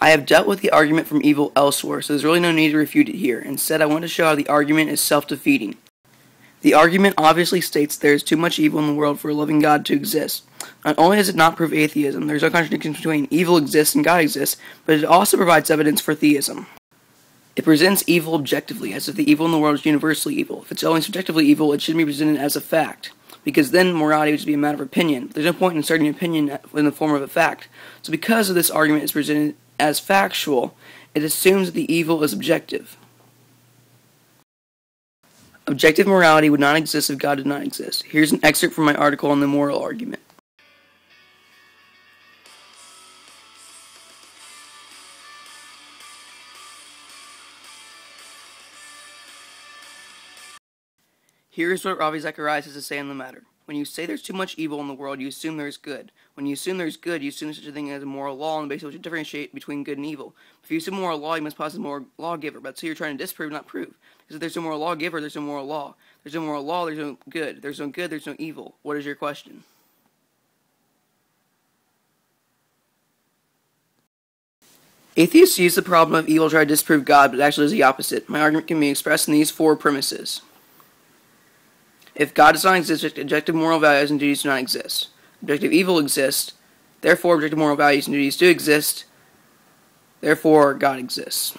I have dealt with the argument from evil elsewhere, so there's really no need to refute it here. Instead, I want to show how the argument is self-defeating. The argument obviously states there is too much evil in the world for a loving God to exist. Not only does it not prove atheism, there's no contradiction between evil exists and God exists, but it also provides evidence for theism. It presents evil objectively, as if the evil in the world is universally evil. If it's only subjectively evil, it shouldn't be presented as a fact, because then morality would just be a matter of opinion. There's no point in inserting an opinion in the form of a fact. So because of this argument is presented as factual, it assumes that the evil is objective. Objective morality would not exist if God did not exist. Here's an excerpt from my article on the moral argument. Here is what Ravi Zacharias has to say on the matter. When you say there's too much evil in the world, you assume there's good. When you assume there's good, you assume there's such a thing as a moral law, and basically to differentiate between good and evil. If you assume moral law, you must posit a moral lawgiver. But so you're trying to disprove, not prove. Because if there's no moral lawgiver, there's no moral law. There's no moral law, there's no good. There's no good, there's no evil. What is your question? Atheists use the problem of evil to try to disprove God, but it actually is the opposite. My argument can be expressed in these four premises. If God does not exist, objective moral values and duties do not exist. Objective evil exists, therefore objective moral values and duties do exist, therefore God exists.